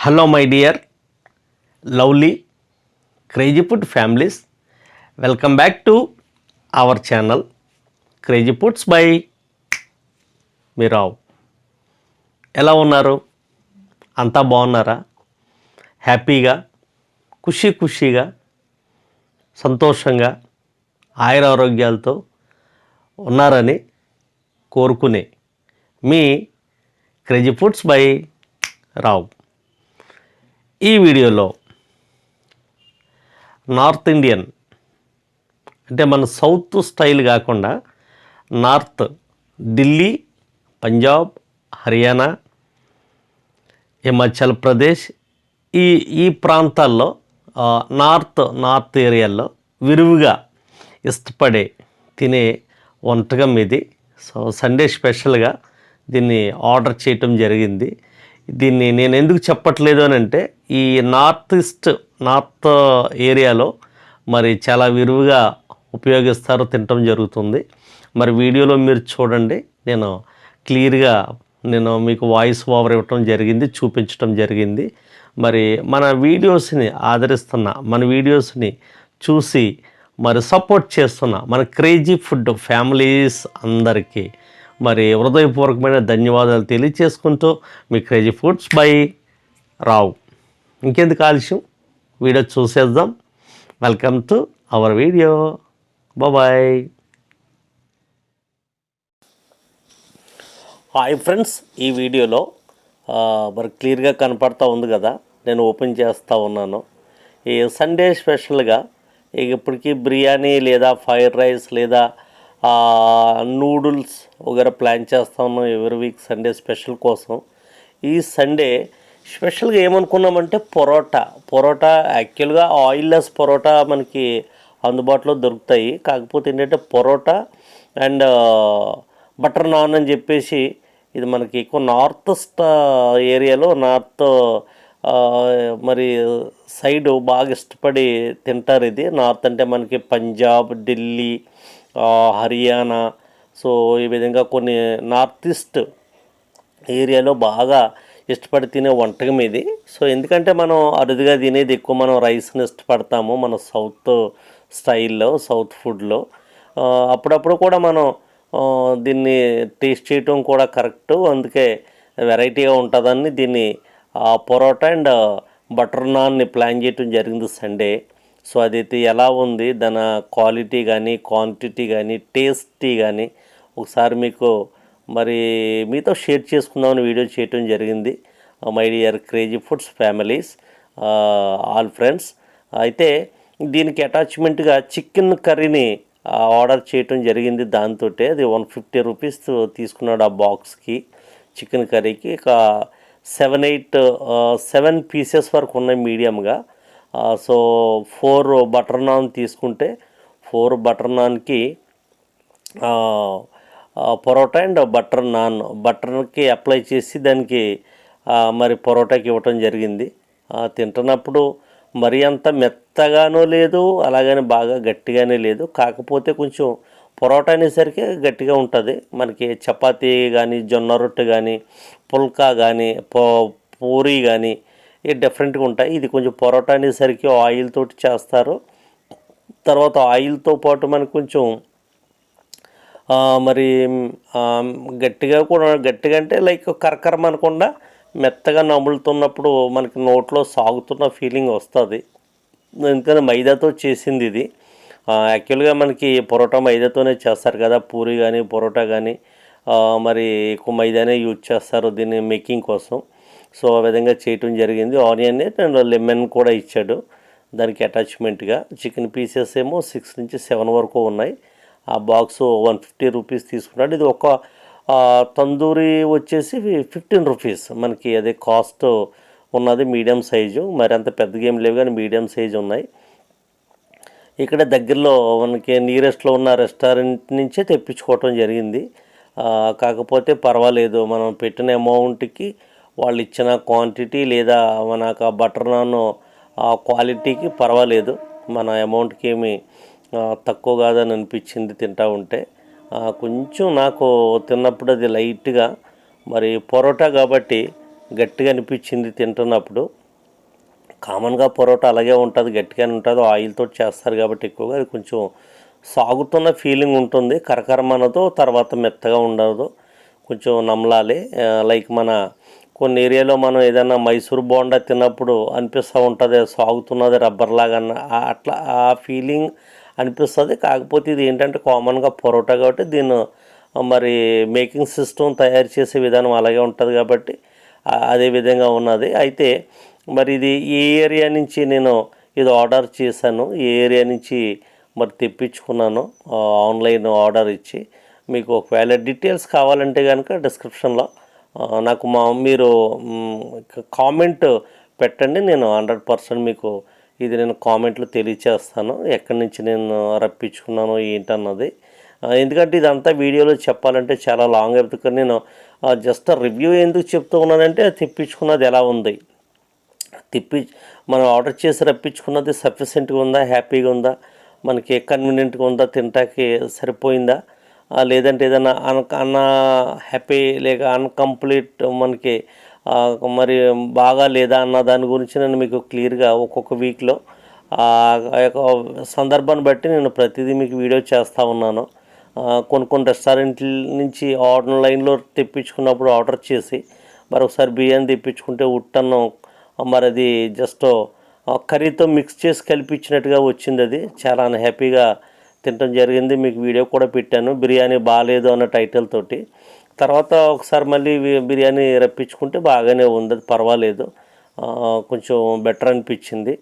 Hello, my dear, lovely, crazy food families. Welcome back to our channel, Crazy Foods by Mirav. ఎలా ఉన్నారు? అంతా బాగున్నారా? హ్యాపీగా, ఖుషీగా, సంతోషంగా, ఆయురారోగ్యాలతో ఉన్నారని కోరుకునే మీ క్రేజీ ఫుడ్స్ బై రావ్. ఈ వీడియోలో నార్త్ ఇండియన్ అంటే మన సౌత్ స్టైల్ కాకుండా నార్త్ ఢిల్లీ, పంజాబ్, హర్యానా, హిమాచల్ ప్రదేశ్ ఈ ప్రాంతాల్లో నార్త్ ఏరియాల్లో విరివిగా ఇష్టపడే తినే వంటకం ఇది. సో సండే స్పెషల్గా దీన్ని ఆర్డర్ చేయటం జరిగింది. దీన్ని నేను ఎందుకు చెప్పట్లేదు అని అంటే ఈ నార్త్ ఏరియాలో మరి చాలా విరివిగా ఉపయోగిస్తారు, తినటం జరుగుతుంది. మరి వీడియోలో మీరు చూడండి, నేను క్లియర్గా మీకు వాయిస్ ఓవర్ ఇవ్వటం జరిగింది, చూపించటం జరిగింది. మరి మన వీడియోస్ని ఆదరిస్తున్న, మన వీడియోస్ని చూసి మరి సపోర్ట్ చేస్తున్న మన క్రేజీ ఫుడ్ ఫ్యామిలీస్ అందరికీ మరి హృదయపూర్వకమైన ధన్యవాదాలు తెలియచేసుకుంటూ మీ క్రేజీ ఫుడ్స్ బై రావ్. ఇంకెందుకు ఆలస్యం, వీడియో చూసేద్దాం. Welcome to our video. Bye. Hi friends, ఈ వీడియోలో మరి క్లియర్గా కనపడతా ఉంది కదా, నేను ఓపెన్ చేస్తూ ఉన్నాను. ఈ సండే స్పెషల్గా ఇప్పటికీ బిర్యానీ లేదా ఫ్రైడ్ రైస్ లేదా నూడిల్స్ వగేరా ప్లాన్ చేస్తూ ఉన్నాం ఎవ్రీ వీక్ సండే స్పెషల్ కోసం. ఈ సండే స్పెషల్గా ఏమనుకున్నామంటే పొరోటా యాక్చువల్గా ఆయిల్లెస్ పొరోటా మనకి అందుబాటులో దొరుకుతాయి. కాకపోతే ఏంటంటే పొరోటా అండ్ బటర్ నాన్ అని చెప్పేసి ఇది మనకి ఎక్కువ నార్త్ ఏరియాలో మరి సైడ్ బాగా ఇష్టపడి తింటారు. ఇది నార్త్ అంటే మనకి పంజాబ్, ఢిల్లీ, హర్యానా, సో ఈ విధంగా కొన్ని నార్త్ ఈస్ట్ ఏరియాలో బాగా ఇష్టపడి తినే వంటకం ఇది. సో ఎందుకంటే మనం అరుదుగా తినేది ఎక్కువ మనం రైస్ని ఇష్టపడతాము మన సౌత్ స్టైల్లో, సౌత్ ఫుడ్లో. అప్పుడప్పుడు కూడా మనం దీన్ని టేస్ట్ చేయటం కూడా కరెక్టు, అందుకే వెరైటీగా ఉంటుందని దీన్ని పొరోటా అండ్ బటర్ నాన్ని ప్లాన్ చేయటం జరిగింది సండే. సో అదైతే ఎలా ఉంది, దాని క్వాలిటీ కానీ, క్వాంటిటీ కానీ, టేస్టీ కానీ ఒకసారి మీకు మరి మీతో షేర్ చేసుకుందామని వీడియో చేయటం జరిగింది. My dear crazy foods families, all friends. అయితే దీనికి అటాచ్మెంట్గా చికెన్ కర్రీని ఆర్డర్ చేయటం జరిగింది. దాంతో అది 150 రూపీస్ తీసుకున్నాడు ఆ బాక్స్కి. చికెన్ కర్రీకి ఇక 7 పీసెస్ వరకు ఉన్నాయి మీడియంగా. సో 4 బటర్ నాన్ తీసుకుంటే 4 బటర్ నాన్కి పొరోటా అండ్ బటర్కి అప్లై చేసి దానికి మరి పొరోటాకి ఇవ్వటం జరిగింది. తింటున్నప్పుడు మరీ అంత మెత్తగానూ లేదు, అలాగని బాగా గట్టిగానే లేదు. కాకపోతే కొంచెం పొరోటా అనేసరికి గట్టిగా ఉంటుంది. మనకి చపాతీ కానీ, జొన్న రొట్టె కానీ, పుల్కా కానీ, పూరీ కానీ డిఫరెంట్గా ఉంటాయి. ఇది కొంచెం పొరోటా అనేసరికి ఆయిల్ తోటి చేస్తారు. తర్వాత ఆయిల్తో పాటు మనకు కొంచెం మరి గట్టిగా అంటే లైక్ కరకరం అనకుండా మెత్తగా నములుతున్నప్పుడు మనకి నోట్లో సాగుతున్న ఫీలింగ్ వస్తుంది. ఎందుకంటే మైదాతో చేసింది ఇది. యాక్చువల్గా మనకి పొరోటా మైదాతోనే చేస్తారు కదా, పూరి కానీ పొరోటా కానీ మరి ఎక్కువ మైదానే యూజ్ చేస్తారు దీన్ని మేకింగ్ కోసం. సో ఆ విధంగా చేయటం జరిగింది. ఆనియన్ అండ్ లెమన్ కూడా ఇచ్చాడు దానికి అటాచ్మెంట్గా. చికెన్ పీసెస్ ఏమో 6 నుంచి 7 వరకు ఉన్నాయి. ఆ బాక్స్ 150 రూపీస్ తీసుకున్నాడు. ఇది ఒక తందూరి వచ్చేసి 15 రూపీస్ మనకి అదే కాస్ట్ ఉన్నది. మీడియం సైజు, మరి అంత పెద్దగా ఏం లేవు కానీ మీడియం సైజు ఉన్నాయి. ఇక్కడ దగ్గరలో మనకి నియరెస్ట్లో ఉన్న రెస్టారెంట్ నుంచే తెప్పించుకోవటం జరిగింది. కాకపోతే పర్వాలేదు, మనం పెట్టిన అమౌంట్కి వాళ్ళు ఇచ్చిన క్వాంటిటీ లేదా మనకు బటర్ నాన్ క్వాలిటీకి పర్వాలేదు, మన అమౌంట్కి ఏమి తక్కువ కాదని అనిపించింది తింటూ ఉంటే. కొంచెం నాకు తిన్నప్పుడు అది లైట్గా మరి పొరోటా కాబట్టి గట్టిగా అనిపించింది తింటున్నప్పుడు. కామన్గా పరోటా అలాగే ఉంటుంది, గట్టిగానే ఉంటుంది, ఆయిల్తో చేస్తారు కాబట్టి ఎక్కువగా అది కొంచెం సాగుతున్న ఫీలింగ్ ఉంటుంది, కరకరమనదు, తర్వాత మెత్తగా ఉండదు, కొంచెం నమలాలి. లైక్ మన కొన్ని ఏరియాలో మనం ఏదైనా మైసూర్ బోండా తిన్నప్పుడు అనిపిస్తూ ఉంటుంది సాగుతున్నది రబ్బర్ లాగా అట్లా ఆ ఫీలింగ్ అనిపిస్తుంది. కాకపోతే ఇది ఏంటంటే కామన్గా పరోటా కాబట్టి దీన్ని మరి మేకింగ్ సిస్టమ్ తయారు చేసే విధానం అలాగే ఉంటుంది కాబట్టి అదే విధంగా ఉన్నది. అయితే మరి ఇది ఏ ఏరియా నుంచి నేను ఇది ఆర్డర్ చేశాను, ఏ ఏరియా నుంచి మరి తెప్పించుకున్నాను ఆన్లైన్ ఆర్డర్ ఇచ్చి, మీకు ఒకవేళ డీటెయిల్స్ కావాలంటే కనుక డిస్క్రిప్షన్లో నాకు మీరు కామెంట్ పెట్టండి. నేను 100% మీకు ఇది నేను కామెంట్లో తెలియచేస్తాను ఎక్కడి నుంచి నేను రప్పించుకున్నాను ఏంటన్నది. ఎందుకంటే ఇదంతా వీడియోలో చెప్పాలంటే చాలా లాంగ్ అవుతుంది. నేను జస్ట్ రివ్యూ ఎందుకు చెప్తూ ఉన్నానంటే తెప్పించుకున్నది ఎలా ఉంది, మనం ఆర్డర్ చేసి రప్పించుకున్నది సఫిషియెంట్గా ఉందా, హ్యాపీగా ఉందా, మనకి కన్వీనియంట్గా ఉందా, తినటానికి సరిపోయిందా, లేదంటే ఏదైనా అన్న హ్యాపీ లేక అన్కంప్లీట్ మనకి మరి బాగా లేదా అన్న దాని గురించి నేను మీకు క్లియర్గా ఒక్కొక్క వీక్లో సందర్భాన్ని బట్టి నేను ప్రతిదీ మీకు వీడియో చేస్తూ ఉన్నాను. కొన్ని రెస్టారెంట్ల నుంచి ఆన్లైన్లో తెప్పించుకున్నప్పుడు ఆర్డర్ చేసి మరొకసారి బిర్యానీ తెప్పించుకుంటే ఉట్టన్నం మరి అది జస్ట్ కర్రీతో మిక్స్ చేసి కలిపించినట్టుగా వచ్చింది. అది చాలా అన్హ్యాపీగా తినడం జరిగింది. మీకు వీడియో కూడా పెట్టాను, బిర్యానీ బాగాలేదు అన్న టైటిల్ తోటి. తర్వాత ఒకసారి మళ్ళీ బిర్యానీ రప్పించుకుంటే బాగానే ఉంది, అది పర్వాలేదు, కొంచెం బెటర్ అనిపించింది.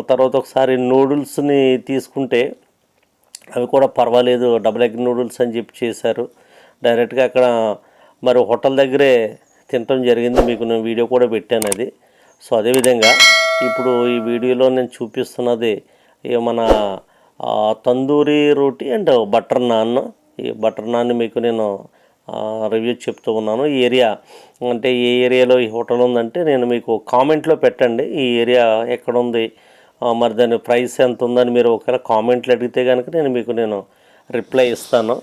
తర్వాత ఒకసారి నూడిల్స్ని తీసుకుంటే అవి కూడా పర్వాలేదు, డబుల్ ఎగ్ నూడిల్స్ అని చెప్పి చేశారు. డైరెక్ట్గా అక్కడ మరి హోటల్ దగ్గరే తినటం జరిగింది, మీకు నేను వీడియో కూడా పెట్టాను అది. సో అదేవిధంగా ఇప్పుడు ఈ వీడియోలో నేను చూపిస్తున్నది మన తందూరి రోటీ అండ్ బటర్ నాన్. ఈ బటర్ నాన్ మీకు నేను రివ్యూ చెప్తూ ఉన్నాను. ఈ ఏరియా అంటే ఏ ఏరియాలో ఈ హోటల్ ఉందంటే నేను మీకు కామెంట్లో పెట్టండి, ఈ ఏరియా ఎక్కడ ఉంది, మరి దాని ప్రైస్ ఎంత ఉందని మీరు ఒకవేళ కామెంట్లు అడిగితే కనుక నేను రిప్లై ఇస్తాను.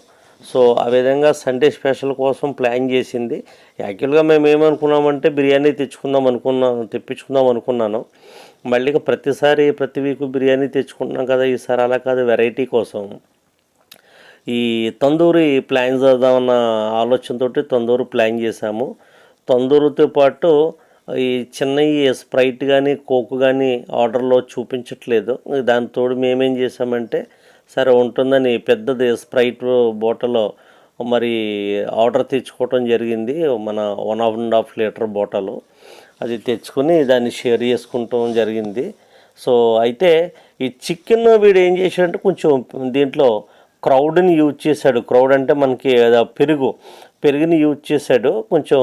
సో ఆ విధంగా సండే స్పెషల్ కోసం ప్లాన్ చేసింది. యాక్చువల్గా మేము ఏమనుకున్నామంటే బిర్యానీ తెప్పించుకుందాం అనుకున్నాను. మళ్ళీ ప్రతి వీక్ బిర్యానీ తెచ్చుకుంటున్నాం కదా, ఈసారి అలా కాదు, వెరైటీ కోసం ఈ తందూరి ప్లాన్ చేద్దామన్న ఆలోచనతో తందూరి ప్లాన్ చేశాము. తందూరితో పాటు ఈ చిన్నవి స్ప్రైట్ కానీ కోక్ కానీ ఆర్డర్లో చూపించట్లేదు. దానితో మేమేం చేసామంటే సరే ఉంటుందని పెద్దది స్ప్రైట్ బాటిల్ మరి ఆర్డర్ తెచ్చుకోవటం జరిగింది. మన 1.5 లీటర్ బాటిల్ అది తెచ్చుకొని దాన్ని షేర్ చేసుకుంటాం జరిగింది. సో అయితే ఈ చికెన్ వీడు ఏం చేశాడంటే కొంచెం దీంట్లో క్రౌడ్ని యూజ్ చేశాడు. క్రౌడ్ అంటే మనకి పెరుగుని యూజ్ చేశాడు. కొంచెం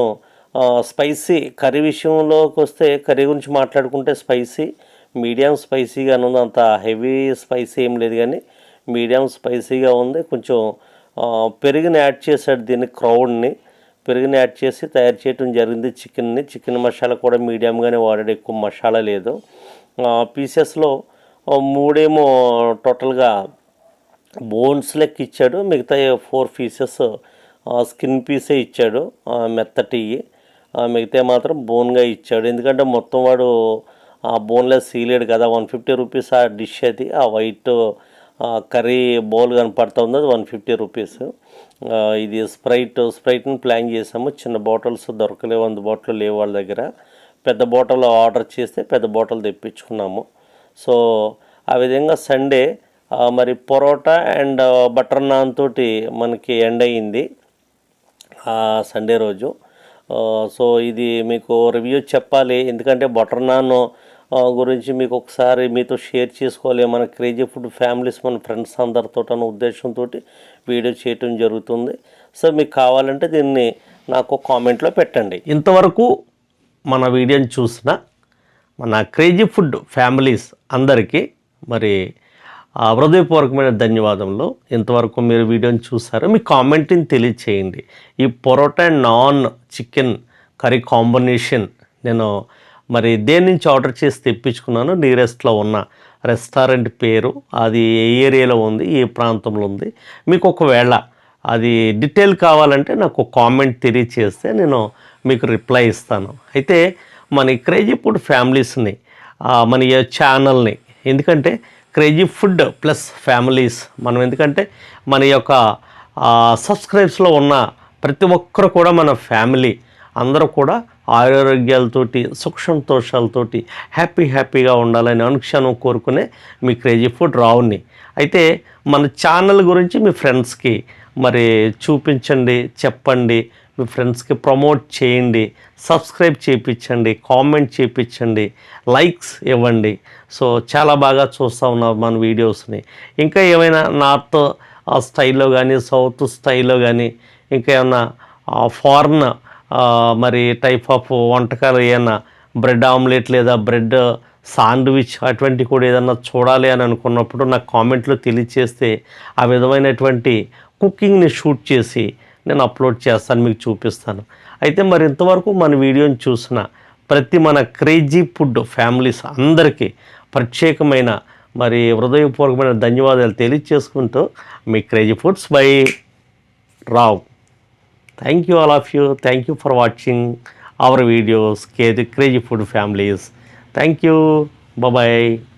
స్పైసీ కర్రీ విషయంలోకి వస్తే కర్రీ గురించి మాట్లాడుకుంటే మీడియం స్పైసీగానే ఉంది, అంత హెవీ స్పైసీ ఏం లేదు కానీ మీడియం స్పైసీగా ఉంది. కొంచెం పెరుగుని యాడ్ చేశాడు, పెరుగుని యాడ్ చేసి తయారు చేయడం జరిగింది. చికెన్ మసాలా కూడా మీడియంగానే వాడాడు, ఎక్కువ మసాలా లేదు. పీసెస్లో 3 టోటల్గా బోన్స్ లెక్క ఇచ్చాడు, మిగతా 4 పీసెస్ స్కిన్ పీసే ఇచ్చాడు, మెత్తటి. మిగతా మాత్రం బోన్గా ఇచ్చాడు. ఎందుకంటే మొత్తం వాడు బోన్లెస్ సీలేడు కదా. 150 రూపీస్ ఆ డిష్ అది. ఆ వైట్ కర్రీ బౌల్ కనపడుతుంది, అది 150 రూపీస్. ఇది స్ప్రైట్ని ప్లాన్ చేసాము. చిన్న బాటిల్స్ దొరకలేవు, అందుబాటులో లేవు వాళ్ళ దగ్గర. పెద్ద బాటిల్ ఆర్డర్ చేస్తే పెద్ద బాటిల్ తెప్పించుకున్నాము. సో ఆ విధంగా సండే మరి పొరోటా అండ్ బటర్ నాన్ తోటి మనకి ఎండ్ అయ్యింది సండే రోజు. సో ఇది మీకు రివ్యూ చెప్పాలి, ఎందుకంటే బటర్ నాన్ గురించి మీకు ఒకసారి మీతో షేర్ చేసుకోవాలి. మన క్రేజీ ఫుడ్ ఫ్యామిలీస్, మన ఫ్రెండ్స్ అందరితో అన్న ఉద్దేశంతో వీడియో చేయటం జరుగుతుంది. సో మీకు కావాలంటే దీన్ని నాకు కామెంట్లో పెట్టండి. ఇంతవరకు మన వీడియోని చూసిన మన క్రేజీ ఫుడ్ ఫ్యామిలీస్ అందరికీ మరి హృదయపూర్వకమైన ధన్యవాదములు. ఇంతవరకు మీరు వీడియోని చూసారు, మీ కామెంట్ని తెలియచేయండి. ఈ parotta and non chicken curry combination నేను మరి దేని నుంచి ఆర్డర్ చేసి తెప్పించుకున్నాను, నియరెస్ట్లో ఉన్న రెస్టారెంట్ పేరు, అది ఏ ఏరియాలో ఉంది, ఏ ప్రాంతంలో ఉంది, మీకు ఒకవేళ అది డీటెయిల్ కావాలంటే నాకు కామెంట్ తెలియచేస్తే నేను మీకు రిప్లై ఇస్తాను. అయితే మన క్రేజీ ఫుడ్ ఫ్యామిలీస్ని, మన ఈ ఛానల్ని, ఎందుకంటే క్రేజీ ఫుడ్ ప్లస్ ఫ్యామిలీస్ మనం, ఎందుకంటే మన యొక్క సబ్స్క్రైబ్స్లో ఉన్న ప్రతి ఒక్కరు కూడా మన ఫ్యామిలీ, అందరూ కూడా ఆరోగ్యాలతోటి సుఖ సంతోషాలతోటి హ్యాపీగా ఉండాలని అనుక్షణం కోరుకునే మీ క్రేజీ ఫుడ్ రావుని. అయితే మన ఛానల్ గురించి మీ ఫ్రెండ్స్కి మరి చూపించండి, చెప్పండి, మీ ఫ్రెండ్స్కి ప్రమోట్ చేయండి, సబ్స్క్రైబ్ చేయించండి, కామెంట్ చేయించండి, లైక్స్ ఇవ్వండి. సో చాలా బాగా చూస్తూ ఉన్నారు మన వీడియోస్ని. ఇంకా ఏమైనా నార్త్ స్టైల్లో కానీ, సౌత్ స్టైల్లో కానీ, ఇంకా ఏమన్నా ఫారెన్ మరి టైప్ ఆఫ్ వంటకాలు, ఏమన్నా బ్రెడ్ ఆమ్లెట్ లేదా బ్రెడ్ శాండ్విచ్ అటువంటివి కూడా ఏదన్నా చూడాలి అని అనుకున్నప్పుడు నాకు కామెంట్లో తెలియచేస్తే ఆ విధమైనటువంటి కుకింగ్ని షూట్ చేసి నేను అప్లోడ్ చేస్తాను, మీకు చూపిస్తాను. అయితే మరి ఇంతవరకు మన వీడియోని చూసిన ప్రతి మన క్రేజీ ఫుడ్ ఫ్యామిలీస్ అందరికీ ప్రత్యేకమైన మరి హృదయపూర్వకమైన ధన్యవాదాలు తెలియచేసుకుంటూ మీ crazy foods by Rao. Thank you all of you. Thank you for watching our videos, Crazy Food Families. Thank you. Bye bye.